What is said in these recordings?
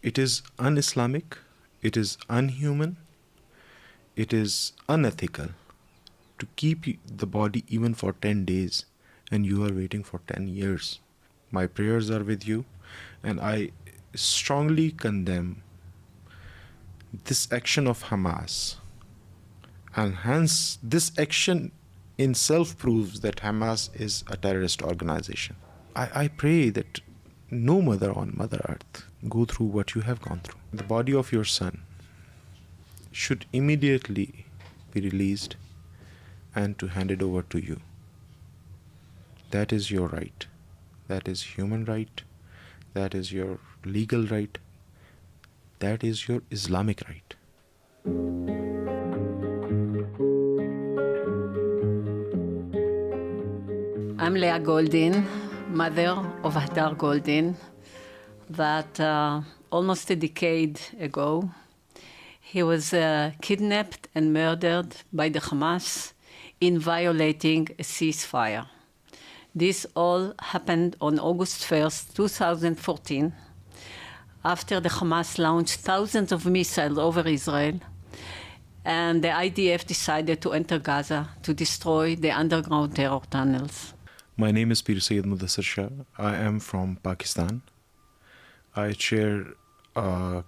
It is un-Islamic, it is unhuman, it is unethical to keep the body even for 10 days and you are waiting for 10 years. My prayers are with you, and I strongly condemn this action of Hamas. And hence, this action in self proves that Hamas is a terrorist organization. I pray that no mother on Mother Earth go through what you have gone through. The body of your son should immediately be released and to hand it over to you. That is your right. That is human right. That is your legal right. That is your Islamic right. I'm Leah Goldin, mother of Hadar Goldin, that almost a decade ago, he was kidnapped and murdered by the Hamas in violating a ceasefire. This all happened on August 1st, 2014, after the Hamas launched thousands of missiles over Israel, and the IDF decided to enter Gaza to destroy the underground terror tunnels. My name is Syed Mudassir Shah. I am from Pakistan. I chair a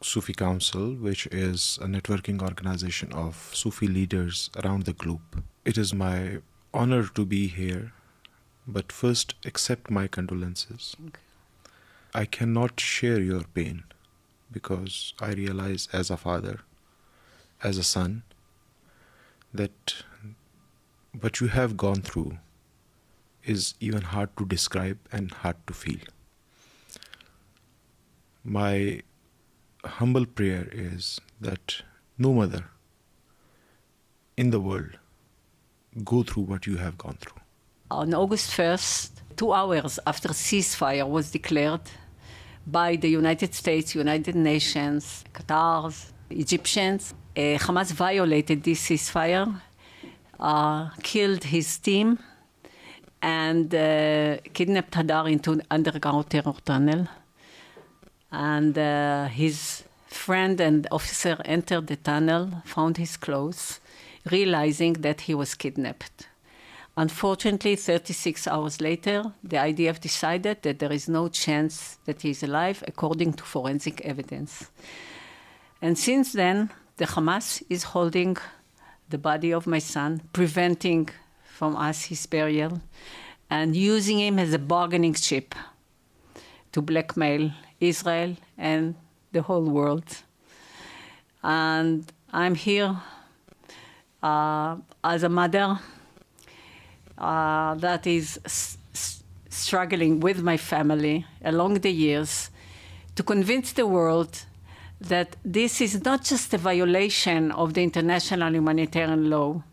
Sufi Council, which is a networking organization of Sufi leaders around the globe. It is my honor to be here, but first accept my condolences. Okay. I cannot share your pain because I realize as a father, as a son, that what you have gone through is even hard to describe and hard to feel. My humble prayer is that no mother in the world go through what you have gone through. On August 1st, 2 hours after ceasefire was declared by the United States, United Nations, Qatar, Egyptians, Hamas violated this ceasefire, killed his team, and kidnapped Hadar into an underground terror tunnel. And his friend and officer entered the tunnel, found his clothes, realizing that he was kidnapped. Unfortunately, 36 hours later, the IDF decided that there is no chance that he is alive, according to forensic evidence. And since then, the Hamas is holding the body of my son, preventing from us his burial, and using him as a bargaining chip to blackmail Israel and the whole world. And I'm here as a mother that is struggling with my family along the years to convince the world that this is not just a violation of the international humanitarian law.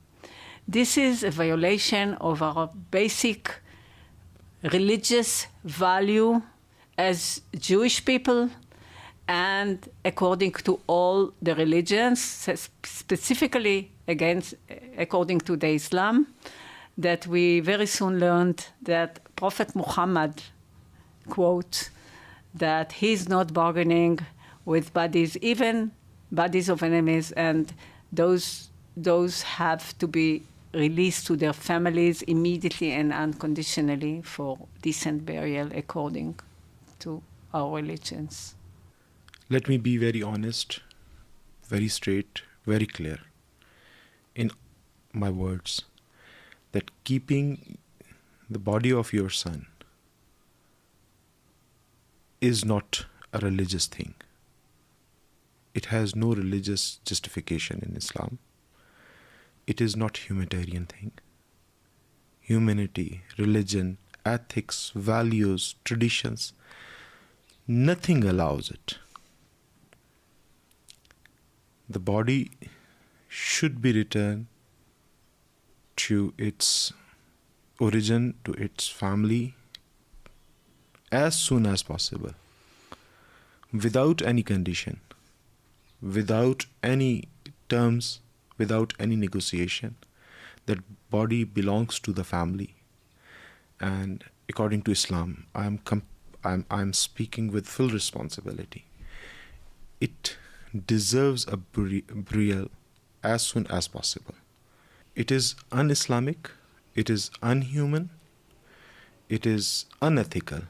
This is a violation of our basic religious value as Jewish people, and according to all the religions, specifically according to the Islam, that we very soon learned that Prophet Muhammad, quote, that he's not bargaining with bodies, even bodies of enemies, and those have to be released to their families immediately and unconditionally for decent burial according to our religions. Let me be very honest, very straight, very clear in my words, that keeping the body of your son is not a religious thing. It has no religious justification in Islam. It is not a humanitarian thing. Humanity, religion, ethics, values, traditions, nothing allows it. The body should be returned to its origin, to its family, as soon as possible, without any condition, without any terms, without any negotiation. That body belongs to the family, and according to Islam, I'm speaking with full responsibility. it deserves a burial as soon as possible. It is un-Islamic, it is unhuman, it is unethical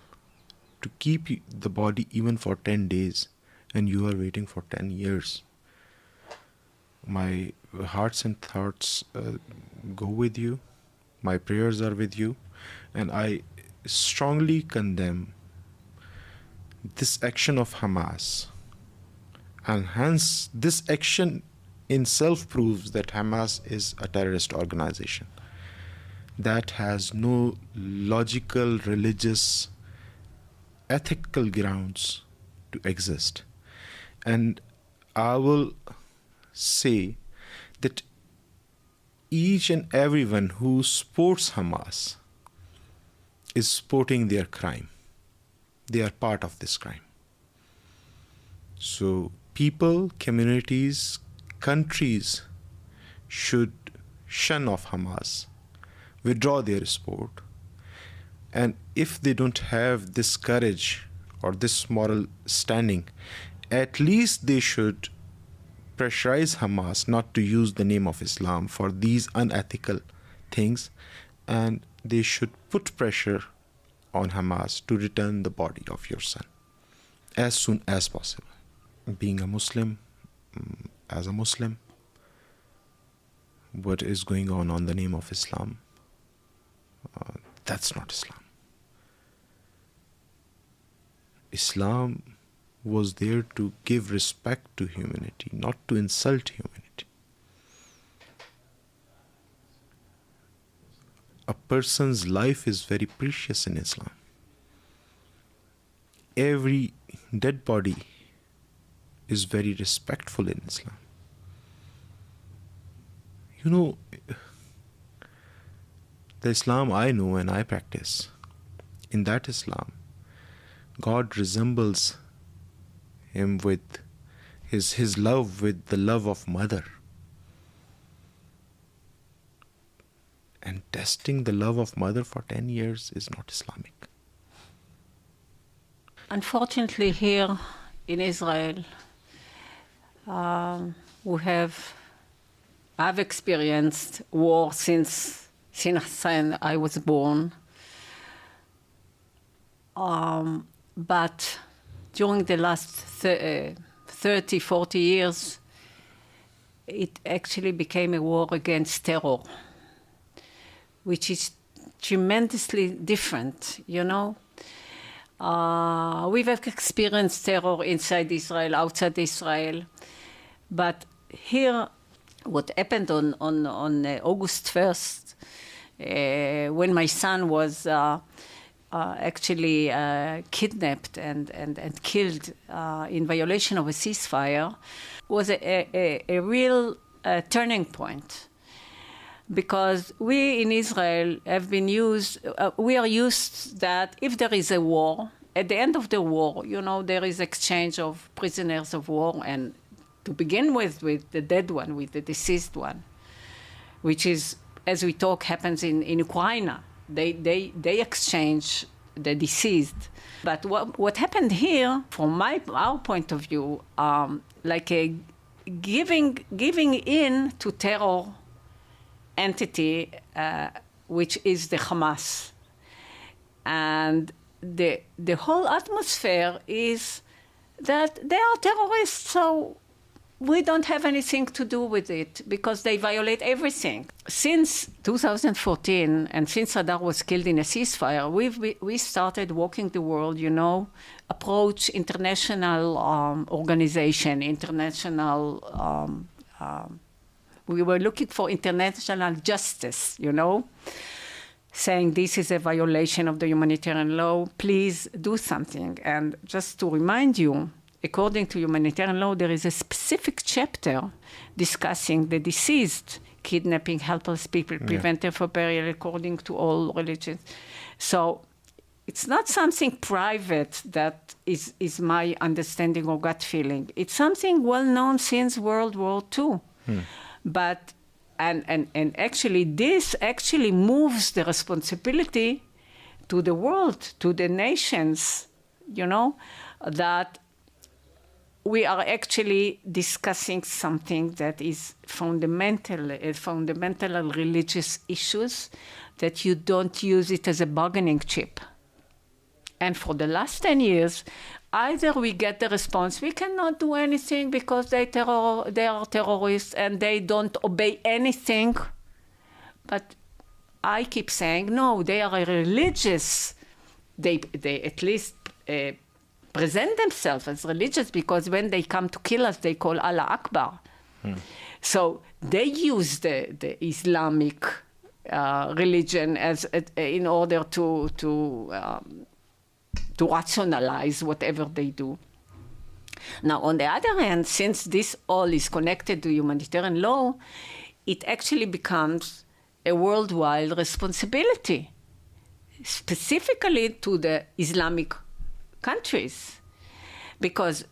to keep the body even for 10 days and you are waiting for 10 years. My hearts and thoughts go with you, my prayers are with you, and I strongly condemn this action of Hamas. And hence, this action in self proves that Hamas is a terrorist organization that has no logical, religious, ethical grounds to exist. And I will say that each and everyone who supports Hamas is supporting their crime. They are part of this crime. So people, communities, countries should shun off Hamas, withdraw their support, and if they don't have this courage or this moral standing, at least they should pressurize Hamas not to use the name of Islam for these unethical things, and they should put pressure on Hamas to return the body of your son as soon as possible. Being a Muslim, as a Muslim, what is going on the name of Islam, that's not Islam. Islam was there to give respect to humanity, not to insult humanity. A person's life is very precious in Islam. Every dead body is very respectful in Islam. You know, the Islam I know and I practice, in that Islam, God resembles him with his love with the love of mother. And testing the love of mother for 10 years is not Islamic. Unfortunately, here in Israel, I've experienced war since I was born. But during the last 30, 40 years, it actually became a war against terror, which is tremendously different, you know. We've experienced terror inside Israel, outside Israel, but here, what happened on August 1st, when my son was actually kidnapped and killed in violation of a ceasefire, was a real turning point. Because we in Israel have been we are used that if there is a war, at the end of the war, you know, there is exchange of prisoners of war, and to begin with the dead one, with the deceased one, which is, as we talk, happens in Ukraine. They exchange the deceased. But what happened here, from our point of view, like a giving in to terror entity, which is the Hamas. And the whole atmosphere is that they are terrorists, so we don't have anything to do with it because they violate everything. Since 2014, and since Hadar was killed in a ceasefire, we started walking the world, you know, approach international organization, we were looking for international justice, you know, saying this is a violation of the humanitarian law, please do something. And just to remind you, according to humanitarian law, there is a specific chapter discussing the deceased, kidnapping helpless people, prevented for burial according to all religions. So it's not something private that is my understanding or gut feeling. It's something well known since World War II. But and actually this actually moves the responsibility to the world, to the nations, you know, that we are actually discussing something that is fundamental religious issues, that you don't use it as a bargaining chip. And for the last 10 years, either we get the response, we cannot do anything because they are terrorists and they don't obey anything. But I keep saying, no, they are religious. They at least present themselves as religious, because when they come to kill us, they call Allah Akbar. So they use the Islamic religion as in order to rationalize whatever they do. Now, on the other hand, since this all is connected to humanitarian law, it actually becomes a worldwide responsibility, specifically to the Islamic countries, because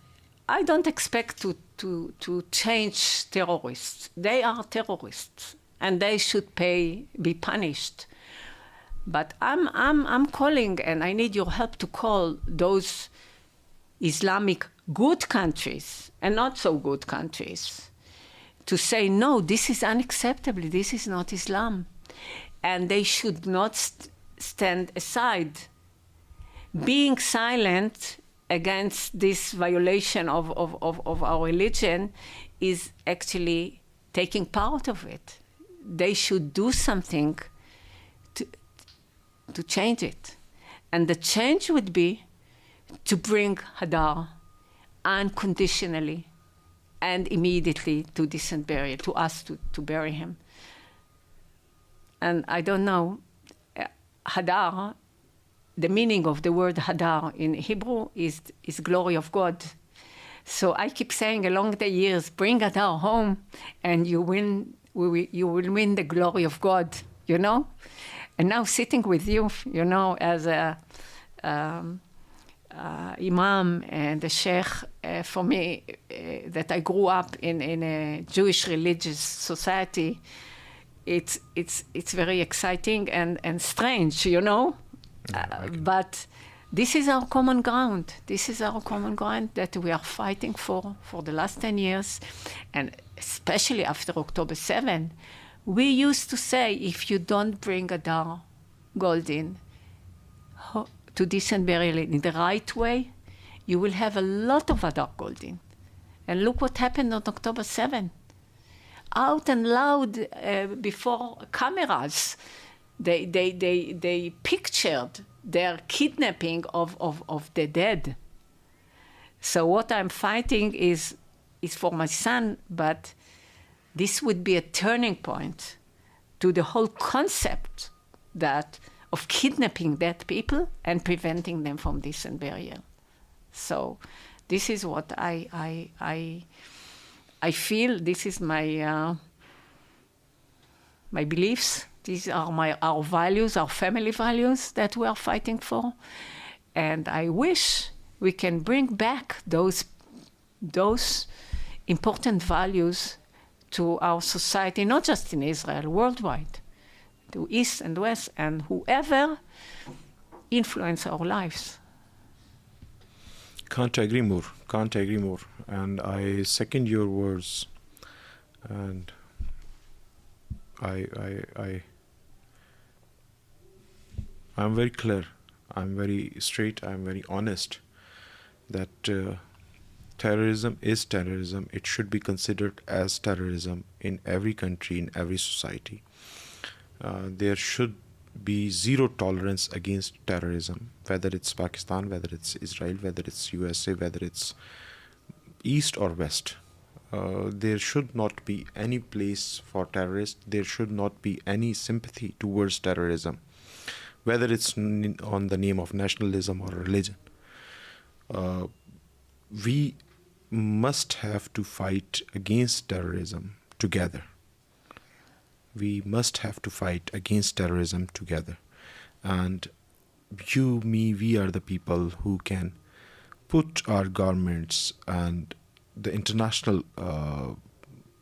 I don't expect to change terrorists. They are terrorists, and they should be punished. But I'm calling, and I need your help to call those Islamic good countries and not so good countries to say, no, this is unacceptable. This is not Islam. And they should not stand aside. Being silent against this violation of our religion is actually taking part of it. They should do something to change it. And the change would be to bring Hadar unconditionally and immediately to decent burial, to us to bury him. And I don't know, Hadar, the meaning of the word Hadar in Hebrew is glory of God. So I keep saying along the years, bring Hadar home and you will win the glory of God, you know? And now sitting with you, you know, as a imam and a sheikh, for me, that I grew up in a Jewish religious society, it's very exciting and strange, you know? But this is our common ground. This is our common ground that we are fighting for the last 10 years. And especially after October 7, we used to say, if you don't bring Hadar Goldin to decent burial in the right way, you will have a lot of Hadar Goldin. And look what happened on October 7. Out and loud before cameras, they pictured their kidnapping of the dead. So what I'm fighting is for my son, but this would be a turning point to the whole concept of kidnapping dead people and preventing them from decent burial. So this is what I feel. This is my beliefs. These are our values, our family values that we are fighting for. And I wish we can bring back those important values to our society, not just in Israel, worldwide, to East and West, and whoever influence our lives. Can't agree more. Can't agree more. And I second your words. And I'm very clear. I'm very straight. I'm very honest that terrorism is terrorism. It should be considered as terrorism in every country, in every society. There should be zero tolerance against terrorism, whether it's Pakistan, whether it's Israel, whether it's USA, whether it's East or West. There should not be any place for terrorists. There should not be any sympathy towards terrorism, whether it's on the name of nationalism or religion. We must have to fight against terrorism together. We must have to fight against terrorism together. And you, me, we are the people who can put our governments and the international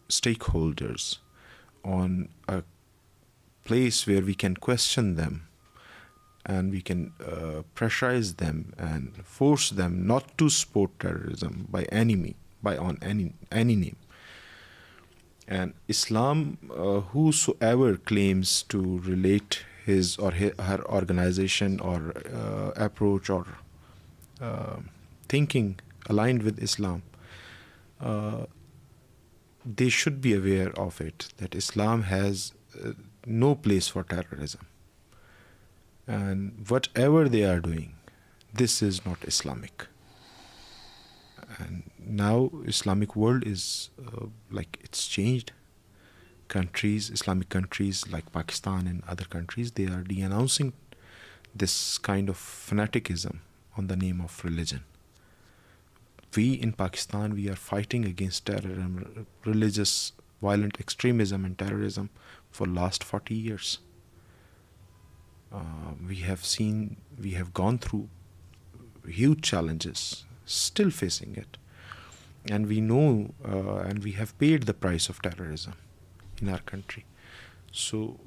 stakeholders on a place where we can question them and we can pressurize them and force them not to support terrorism by on any name. And Islam, whosoever claims to relate his or her organization or approach or thinking aligned with Islam, they should be aware of it, that Islam has no place for terrorism. And whatever they are doing, this is not Islamic. And now Islamic world is it's changed. Countries, Islamic countries like Pakistan and other countries, they are denouncing this kind of fanaticism on the name of religion. We in Pakistan, we are fighting against terrorism, religious, violent extremism and terrorism for last 40 years. We have gone through huge challenges, still facing it. And we know and we have paid the price of terrorism in our country. So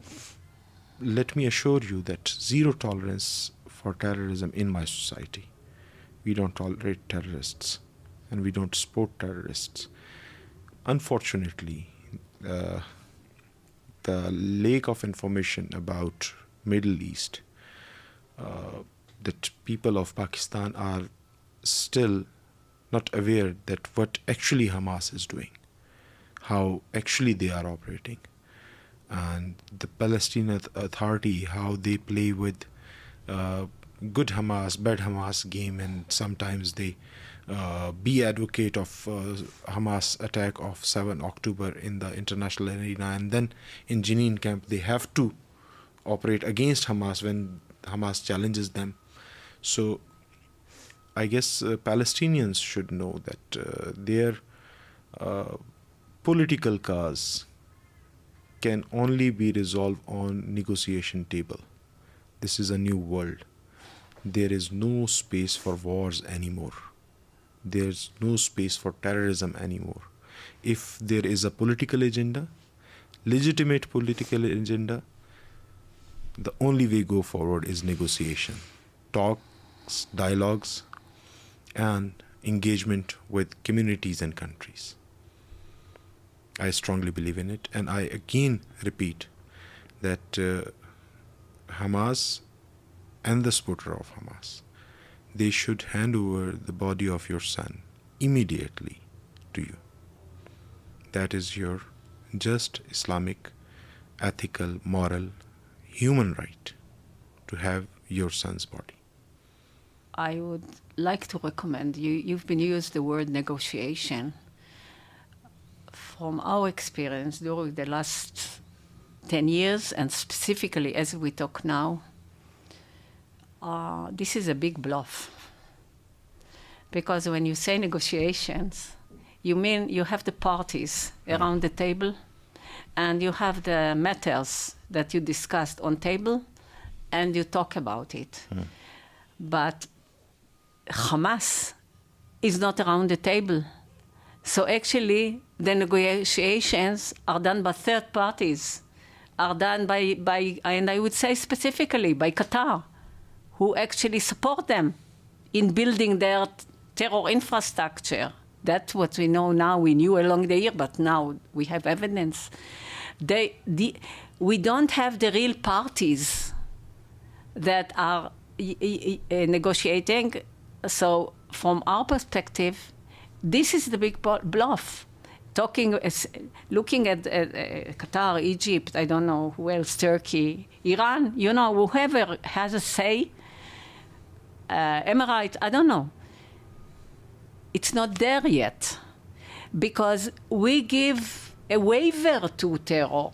let me assure you that zero tolerance for terrorism in my society. We don't tolerate terrorists and we don't support terrorists. Unfortunately, the lack of information about Middle East, that people of Pakistan are still not aware that what actually Hamas is doing, how actually they are operating, and the Palestinian Authority, how they play with good Hamas, bad Hamas game, and sometimes they be advocate of Hamas attack of 7 October in the international arena, and then in Jenin camp they have to operate against Hamas when Hamas challenges them. So I guess Palestinians should know that their political cause can only be resolved on negotiation table. This is a new world. There is no space for wars anymore. There's no space for terrorism anymore. If there is a political agenda, legitimate political agenda, the only way go forward is negotiation, talks, dialogues, and engagement with communities and countries. I strongly believe in it, and I again repeat that Hamas and the supporter of Hamas, they should hand over the body of your son immediately to you. That is your just Islamic, ethical, moral, human right to have your son's body. I would like to recommend you've been used the word negotiation. From our experience during the last 10 years, and specifically as we talk now, this is a big bluff. Because when you say negotiations, you mean you have the parties around the table, and you have the matters that you discussed on table, and you talk about it. But Hamas is not around the table. So actually, the negotiations are done by third parties, are done by and I would say specifically by Qatar, who actually support them in building their terror infrastructure. That's what we know now. We knew along the year, but now we have evidence. We don't have the real parties that are negotiating. So from our perspective, this is the big bluff. Looking at Qatar, Egypt, I don't know who else, Turkey, Iran, whoever has a say, Emirates, I don't know. It's not there yet because we give a waiver to terror.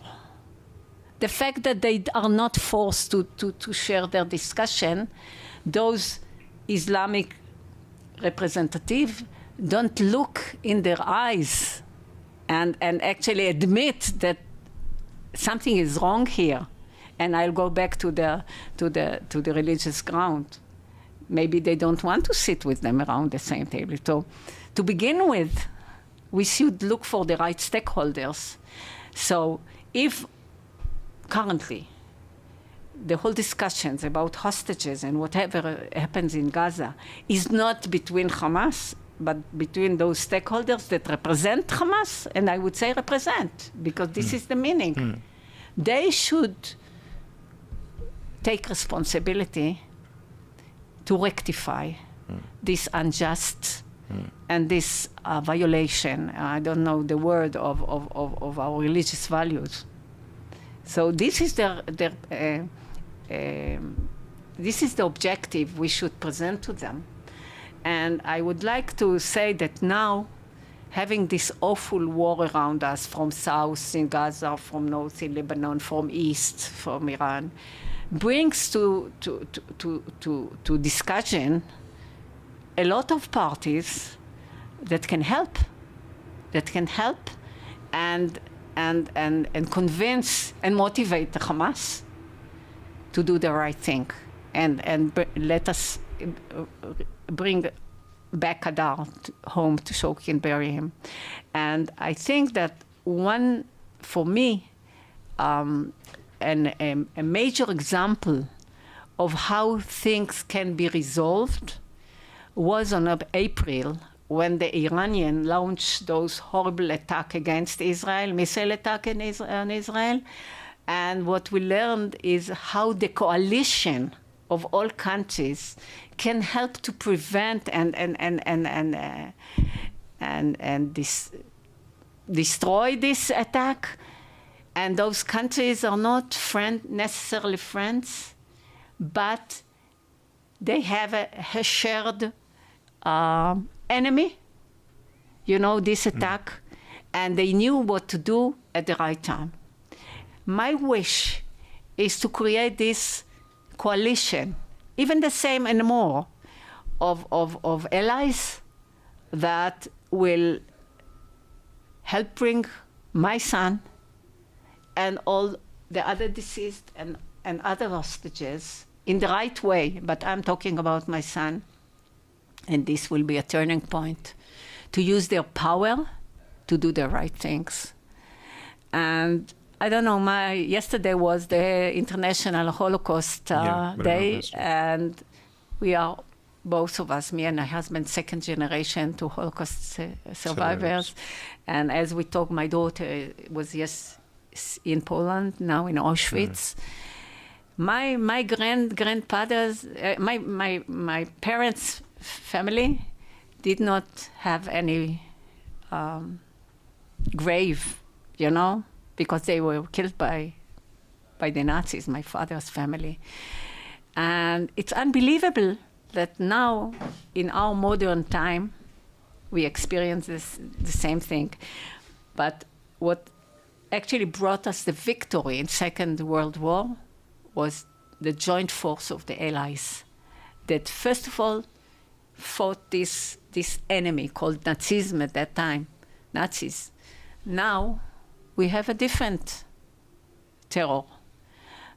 The fact that they are not forced to share their discussion, those Islamic representatives don't look in their eyes and actually admit that something is wrong here. And I'll go back to the religious ground. Maybe they don't want to sit with them around the same table. So to begin with, we should look for the right stakeholders. So if currently the whole discussions about hostages and whatever happens in Gaza is not between Hamas, but between those stakeholders that represent Hamas, and I would say represent, because this is the meaning. They should take responsibility to rectify this unjust and this violation, I don't know the word, of our religious values. So this is this is the objective we should present to them. And I would like to say that now, having this awful war around us from south in Gaza, from north in Lebanon, from east, from Iran, brings to discussion a lot of parties that can help and convince and motivate the Hamas to do the right thing and let us bring back Hadar home so he can bury him. And I think that one, for me, a major example of how things can be resolved was on April, when the Iranian launched those horrible attacks against Israel, missile attack on Israel. And what we learned is how the coalition of all countries can help to prevent and destroy this attack. And those countries are not necessarily friends, but they have a shared enemy, this attack, and they knew what to do at the right time. My wish is to create this coalition, even the same and more, of allies that will help bring my son and all the other deceased and other hostages in the right way. But I'm talking about my son, and this will be a turning point, to use their power to do the right things. And I don't know, yesterday was the International Holocaust Day, and we are, both of us, me and my husband, second generation to Holocaust survivors. And as we talk, my daughter was in Poland, now in Auschwitz. My grandfathers, my parents' family did not have any grave, because they were killed by the Nazis, my father's family. And it's unbelievable that now, in our modern time, we experience the same thing. But what actually brought us the victory in Second World War was the joint force of the Allies, that first of all fought this enemy called Nazism at that time, Nazis. Now we have a different terror,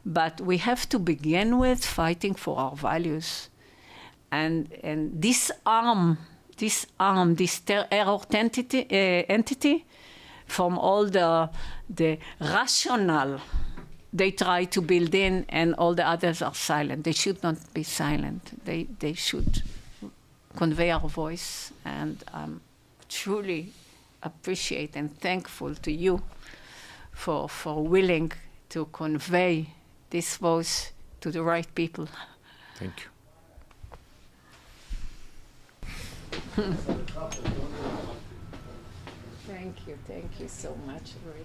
but we have to begin with fighting for our values and disarm this terror entity from all the rational they try to build in, and all the others are silent. They should not be silent. They should convey our voice, and I'm truly appreciate and thankful to you for willing to convey this voice to the right people. Thank you. Thank you so much. Really.